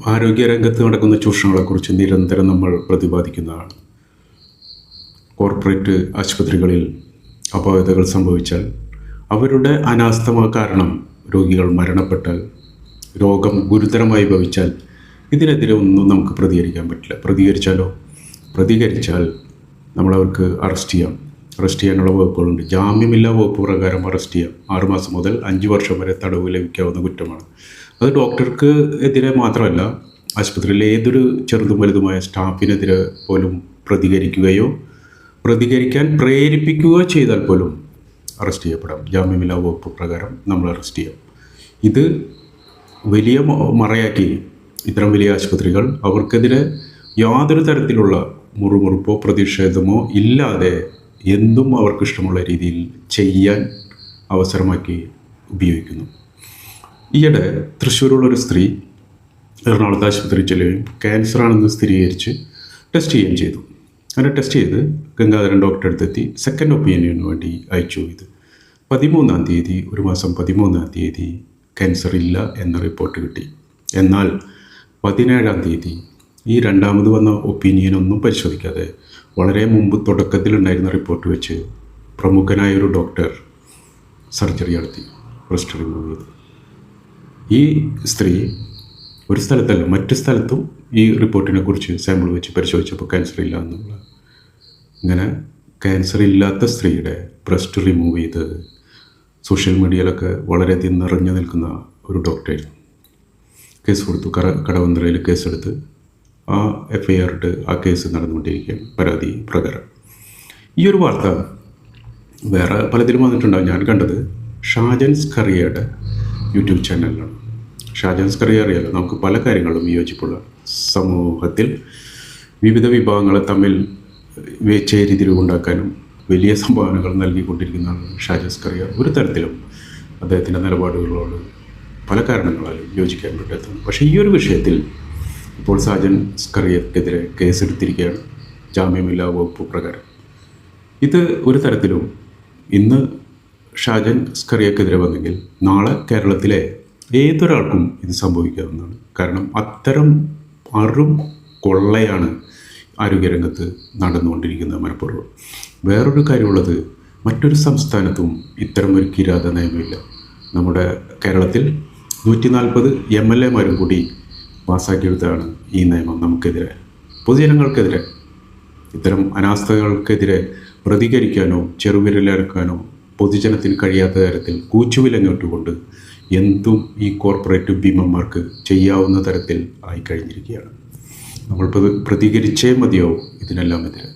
ആരോഗ്യരംഗത്ത് നടക്കുന്ന ചൂഷണങ്ങളെക്കുറിച്ച് നിരന്തരം നമ്മൾ പ്രതിപാദിക്കുന്നതാണ്. കോർപ്പറേറ്റ് ആശുപത്രികളിൽ അപാകതകൾ സംഭവിച്ചാൽ, അവരുടെ അനാസ്ഥ കാരണം രോഗികൾ മരണപ്പെട്ടാൽ, രോഗം ഗുരുതരമായി ഭവിച്ചാൽ ഇതിനെതിരെ ഒന്നും നമുക്ക് പ്രതികരിക്കാൻ പറ്റില്ല. പ്രതികരിച്ചാൽ നമ്മളവർക്ക് അറസ്റ്റ് ചെയ്യാനുള്ള വകുപ്പുകളുണ്ട്. ജാമ്യമില്ലാ വകുപ്പ് പ്രകാരം അറസ്റ്റ് ചെയ്യാം. 6 മാസം മുതൽ 5 വർഷം വരെ തടവ് ലഭിക്കാവുന്ന കുറ്റമാണ്. അത് ഡോക്ടർക്ക് എതിരെ മാത്രമല്ല, ആശുപത്രിയിലെ ഏതൊരു ചെറുതും വലുതുമായ സ്റ്റാഫിനെതിരെ പോലും പ്രതികരിക്കാൻ പ്രേരിപ്പിക്കുകയോ ചെയ്താൽ പോലും അറസ്റ്റ് ചെയ്യപ്പെടാം. ജാമ്യമില്ലാ വകുപ്പ് പ്രകാരം നമ്മൾ അറസ്റ്റ് ചെയ്യാം. ഇത് വലിയ മറയാക്കി ഇത്തരം വലിയ ആശുപത്രികൾ അവർക്കെതിരെ യാതൊരു തരത്തിലുള്ള മുറുമുറുപ്പോ പ്രതിഷേധമോ ഇല്ലാതെ എന്തും അവർക്കിഷ്ടമുള്ള രീതിയിൽ ചെയ്യാൻ അവസരമാക്കി ഉപയോഗിക്കുന്നു. ഈയിടെ തൃശ്ശൂരുള്ളൊരു സ്ത്രീ എറണാകുളത്ത് ആശുപത്രിയിൽ ചെല്ലുകയും ക്യാൻസറാണെന്ന് സ്ഥിരീകരിച്ച് ടെസ്റ്റ് ചെയ്യുകയും ചെയ്തു. അങ്ങനെ ടെസ്റ്റ് ചെയ്ത് ഗംഗാധരൻ ഡോക്ടറെ അടുത്തെത്തി സെക്കൻഡ് ഒപ്പീനിയന് വേണ്ടി അയച്ചു. ഇത് 13-ാം തീയതി, ഒരു മാസം 13-ാം തീയതി ക്യാൻസർ ഇല്ല എന്ന റിപ്പോർട്ട് കിട്ടി. എന്നാൽ 17-ാം തീയതി ഈ രണ്ടാമത് വന്ന ഒപ്പീനിയനൊന്നും പരിശോധിക്കാതെ വളരെ മുമ്പ് തുടക്കത്തിലുണ്ടായിരുന്ന റിപ്പോർട്ട് വെച്ച് പ്രമുഖനായൊരു ഡോക്ടർ സർജറി നടത്തി, ബ്രസ്റ്റ് റിമൂവ് ചെയ്തു. ഈ സ്ത്രീ ഒരു സ്ഥലത്തല്ല മറ്റു സ്ഥലത്തും ഈ റിപ്പോർട്ടിനെ കുറിച്ച് സാമ്പിൾ വെച്ച് പരിശോധിച്ചപ്പോൾ ക്യാൻസർ ഇല്ല എന്നുള്ള. ഇങ്ങനെ ക്യാൻസർ ഇല്ലാത്ത സ്ത്രീയുടെ ബ്രസ്റ്റ് റിമൂവ് ചെയ്ത് സോഷ്യൽ മീഡിയയിലൊക്കെ വളരെയധികം നിറഞ്ഞു നിൽക്കുന്ന ഒരു ഡോക്ടറായിരുന്നു. കേസ് കൊടുത്തു. കടവന്ത്രയിൽ കേസെടുത്ത് ആ FIR ഇട്ട് ആ കേസ് നടന്നുകൊണ്ടിരിക്കുകയാണ് പരാതി പ്രകാരം. ഈ ഒരു വാർത്ത വേറെ പലതിലും വന്നിട്ടുണ്ടാകും. ഞാൻ കണ്ടത് ഷാജൻ സ്കറിയയുടെ യൂട്യൂബ് ചാനലിലാണ്. ഷാജൻ സ്കറിയ അറിയാലോ, നമുക്ക് പല കാര്യങ്ങളും വിയോജിപ്പുള്ള, സമൂഹത്തിൽ വിവിധ വിഭാഗങ്ങളെ തമ്മിൽ ചേരിതിരിവുണ്ടാക്കാനും വലിയ സംഭാവനകൾ നൽകിക്കൊണ്ടിരിക്കുന്നതാണ് ഷാജൻ സ്കറിയ. ഒരു തരത്തിലും അദ്ദേഹത്തിൻ്റെ നിലപാടുകളോട് പല കാരണങ്ങളാലും യോജിക്കാൻ പറ്റാത്തത്. പക്ഷേ ഈ ഒരു വിഷയത്തിൽ ഇപ്പോൾ ഷാജൻ സ്കറിയക്കെതിരെ കേസെടുത്തിരിക്കുകയാണ് ജാമ്യമില്ലാ വകുപ്പ് പ്രകാരം. ഇത് ഒരു തരത്തിലും ഇന്ന് ഷാജൻ സ്കറിയക്കെതിരെ വന്നെങ്കിൽ നാളെ കേരളത്തിലെ ഏതൊരാൾക്കും ഇത് സംഭവിക്കാവുന്നതാണ്. കാരണം അത്തരം കൊള്ളയാണ് ആരോഗ്യരംഗത്ത് നടന്നുകൊണ്ടിരിക്കുന്നത് മനഃപൂർവ്വം. വേറൊരു കാര്യമുള്ളത്, മറ്റൊരു സംസ്ഥാനത്തും ഇത്തരം ഒരു കിരാത നിയമമില്ല. നമ്മുടെ കേരളത്തിൽ 140 MLA-മാരും കൂടി പാസ്സാക്കിയെടുത്താണ് ഈ നിയമം. നമുക്കെതിരെ, പൊതുജനങ്ങൾക്കെതിരെ, ഇത്തരം അനാസ്ഥകൾക്കെതിരെ പ്രതികരിക്കാനോ ചെറുവിരലറക്കാനോ പൊതുജനത്തിന് കഴിയാത്ത തരത്തിൽ കൂച്ചുവിലങ്ങിട്ടുകൊണ്ട് എന്തും ഈ കോർപ്പറേറ്റ് ഭീമന്മാർക്ക് ചെയ്യാവുന്ന തരത്തിൽ ആയിക്കഴിഞ്ഞിരിക്കുകയാണ്. നമ്മൾ പ്രതികരിച്ചേ മതിയാവും ഇതിനെല്ലാം എതിരെ.